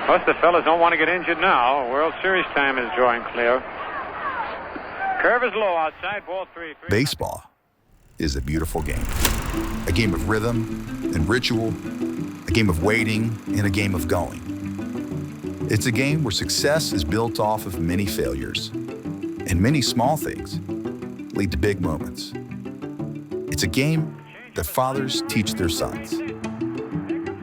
Most of the fellas don't want to get injured now. World Series time is drawing clear. Curve is low outside, ball 3. Baseball is a beautiful game. A game of rhythm and ritual, a game of waiting, and a game of going. It's a game where success is built off of many failures, and many small things lead to big moments. It's a game that fathers teach their sons.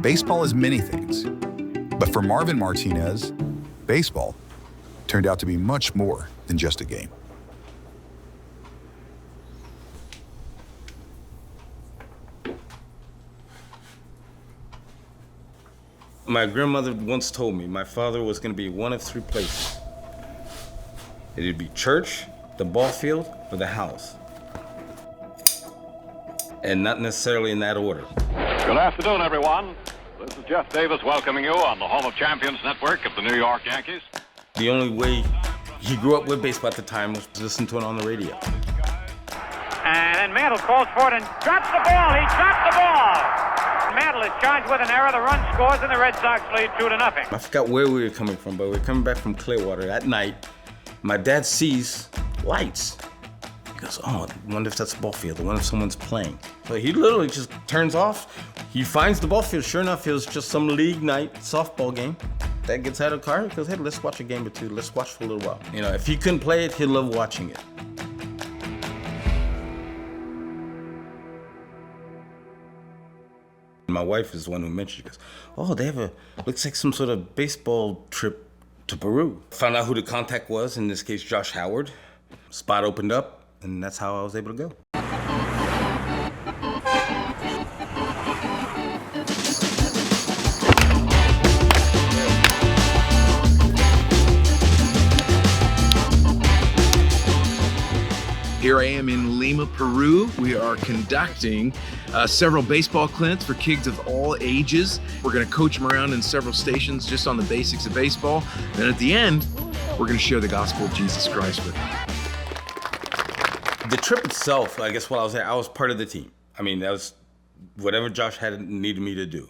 Baseball is many things, but for Marvin Martinez, baseball turned out to be much more than just a game. My grandmother once told me my father was going to be one of 3 places. It'd be church, the ball field, or the house. And not necessarily in that order. Good afternoon, everyone. This is Jeff Davis welcoming you on the Home of Champions network of the New York Yankees. The only way he grew up with baseball at the time was to listen to it on the radio. And then Mantle calls for it and drops the ball. He dropped the ball. Mantle is charged with an error. The run scores, and the Red Sox lead 2-0. I forgot where we were coming from, but we were coming back from Clearwater at night. My dad sees lights. He goes, oh, I wonder if that's a ball field. I wonder if someone's playing. So he literally just turns off. He finds the ball field. Sure enough, it was just some league night softball game. Dad gets out of the car and goes, hey, let's watch a game or two. Let's watch for a little while. You know, if he couldn't play it, he'd love watching it. My wife is the one who mentioned, she goes, oh, they have looks like some sort of baseball trip to Peru. Found out who the contact was, in this case, Josh Howard. Spot opened up, and that's how I was able to go. Here I am in Lima, Peru. We are conducting several baseball clinics for kids of all ages. We're going to coach them around in several stations just on the basics of baseball. Then at the end, we're going to share the gospel of Jesus Christ with them. The trip itself, I guess while I was there, I was part of the team. I mean, that was whatever Josh had needed me to do,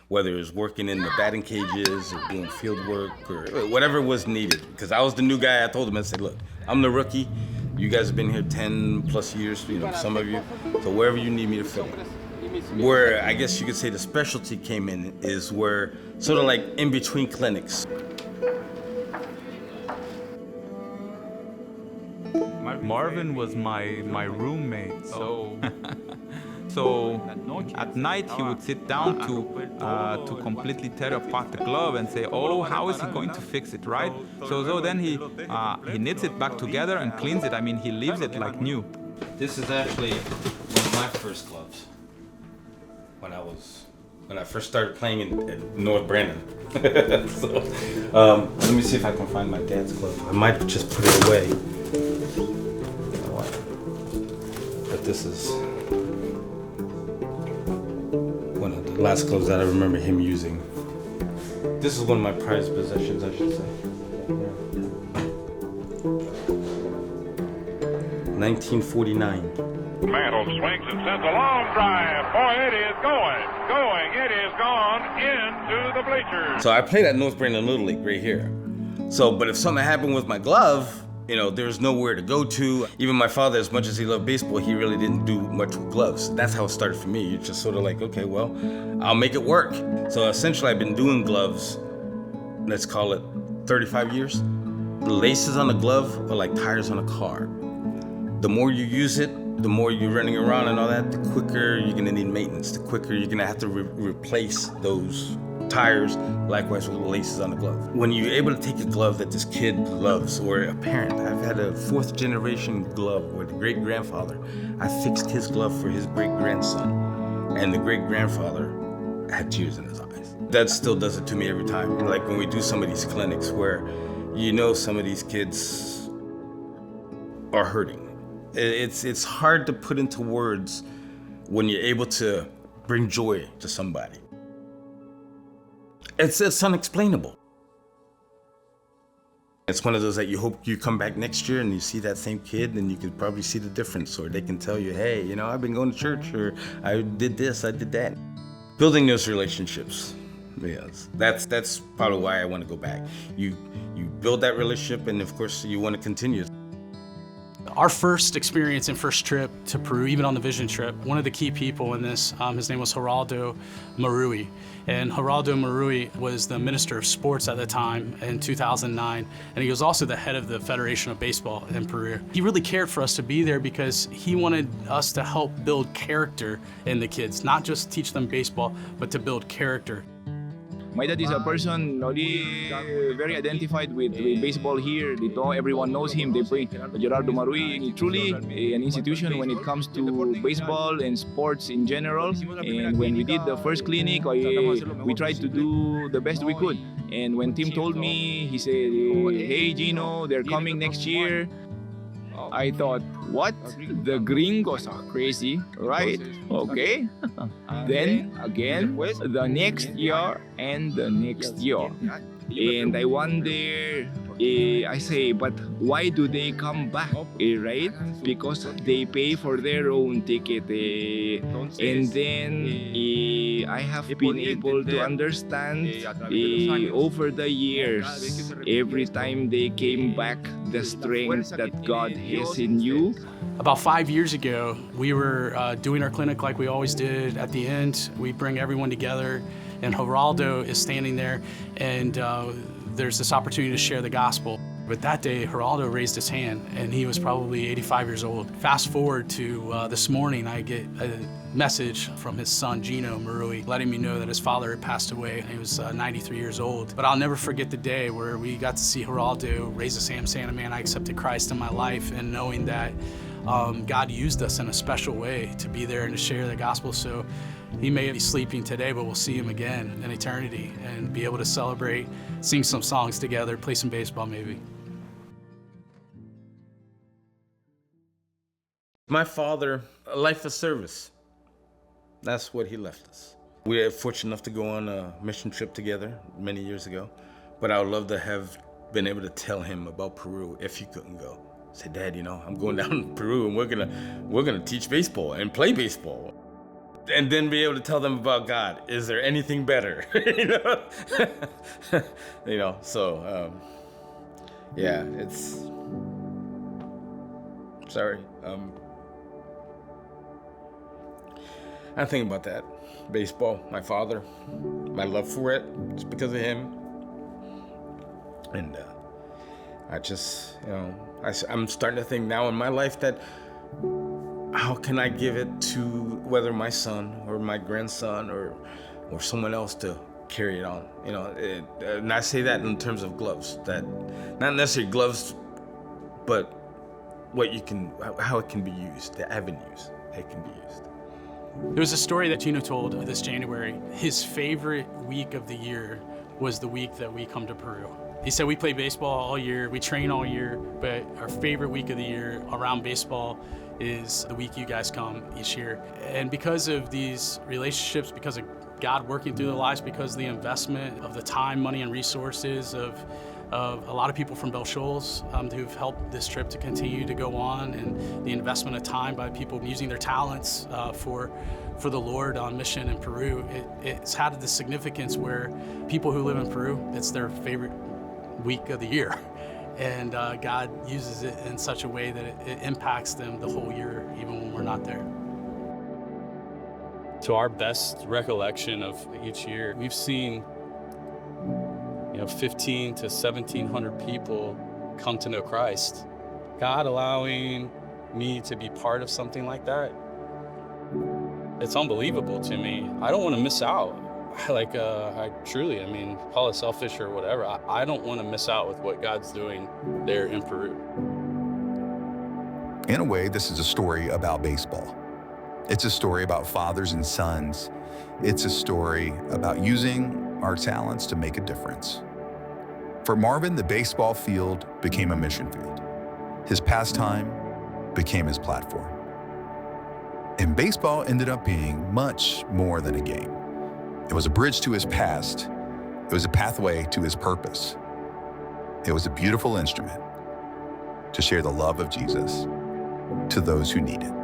whether it was working in the batting cages or doing field work or whatever was needed. Because I was the new guy. I told him, I said, look, I'm the rookie. You guys have been here 10 plus years, you know, some of you. So wherever you need me to fill in. Where I guess you could say the specialty came in is where sort of like in between clinics. Marvin was my roommate, so at night he would sit down to completely tear apart the glove and say, oh, how is he going to fix it, right? So then he knits it back together and cleans it. I mean, he leaves it like new. This is actually one of my first gloves when I first started playing in North Brandon. So let me see if I can find my dad's glove. I might just put it away. But this is one of the last gloves that I remember him using. This is one of my prized possessions, I should say. 1949. Mantle swings and sends a long drive. Boy, it is going. It is gone into the bleachers. So I played at North Brandon Little League right here. So, but if something happened with my glove, you know, there's nowhere to go to. Even my father, as much as he loved baseball, he really didn't do much with gloves. That's how it started for me. It's just sort of like, okay, well, I'll make it work. So essentially, I've been doing gloves, let's call it 35 years. The laces on the glove are like tires on a car. The more you use it, the more you're running around and all that, the quicker you're gonna need maintenance, the quicker you're gonna have to replace those tires, likewise with the laces on the glove. When you're able to take a glove that this kid loves, or a parent, I've had a 4th generation glove with a great-grandfather. I fixed his glove for his great-grandson, and the great-grandfather had tears in his eyes. That still does it to me every time. Like when we do some of these clinics where you know some of these kids are hurting. It's hard to put into words when you're able to bring joy to somebody. It's unexplainable. It's one of those that you hope you come back next year and you see that same kid and you can probably see the difference, or they can tell you, hey, you know, I've been going to church, or I did this, I did that. Building those relationships Yes, that's probably why I want to go back. You build that relationship, and of course you want to continue. Our first experience and first trip to Peru, even on the vision trip, one of the key people in this, his name was Geraldo Marui. And Geraldo Marui was the Minister of Sports at the time in 2009, and he was also the head of the Federation of Baseball in Peru. He really cared for us to be there because he wanted us to help build character in the kids, not just teach them baseball, but to build character. My dad is a person already very identified with baseball here. Everyone knows him. They play Geraldo Marui. Truly an institution when it comes to baseball and sports in general. And when we did the first clinic, we tried to do the best we could. And when Tim told me, he said, "Hey Gino, they're coming next year." I thought, what? The gringos are crazy, right? Okay. Then again, the next year and the next year. And I wonder, I say, but why do they come back, right? Because they pay for their own ticket. And then I have been able to understand over the years, every time they came back, the strength that God has in you. About 5 years ago, we were doing our clinic like we always did. At the end, we bring everyone together, and Geraldo is standing there, and there's this opportunity to share the gospel. But that day, Geraldo raised his hand, and he was probably 85 years old. Fast forward to this morning, I get a message from his son, Gino Marui, letting me know that his father had passed away. He was 93 years old. But I'll never forget the day where we got to see Geraldo raise his hand saying, "Man, I accepted Christ in my life," and knowing that God used us in a special way to be there and to share the gospel. So he may be sleeping today, but we'll see him again in eternity and be able to celebrate, sing some songs together, play some baseball maybe. My father, a life of service. That's what he left us. We were fortunate enough to go on a mission trip together many years ago, but I would love to have been able to tell him about Peru if he couldn't go. Say, "Dad, I'm going down to Peru and we're gonna teach baseball and play baseball." And then be able to tell them about God. Is there anything better? So yeah, it's sorry. I think about that. Baseball, my father, my love for it, just because of him. And I just, I'm starting to think now in my life that how can I give it to whether my son or my grandson or someone else to carry it on? And I say that in terms of gloves, that not necessarily gloves, but how it can be used, the avenues it can be used. There was a story that Gino told this January. His favorite week of the year was the week that we come to Peru. He said, "We play baseball all year, we train all year, but our favorite week of the year around baseball is the week you guys come each year." And because of these relationships, because of God working through their lives, because of the investment of the time, money, and resources of a lot of people from Bell Shoals who've helped this trip to continue to go on, and the investment of time by people using their talents for the Lord on mission in Peru, it's had the significance where people who live in Peru, it's their favorite week of the year. And God uses it in such a way that it impacts them the whole year, even when we're not there. To our best recollection of each year, we've seen 15 to 1,700 people come to know Christ. God allowing me to be part of something like that, it's unbelievable to me. I don't want to miss out. I truly, call it selfish or whatever, I don't want to miss out with what God's doing there in Peru. In a way, this is a story about baseball. It's a story about fathers and sons. It's a story about using our talents to make a difference. For Marvin, the baseball field became a mission field. His pastime became his platform. And baseball ended up being much more than a game. It was a bridge to his past. It was a pathway to his purpose. It was a beautiful instrument to share the love of Jesus to those who need it.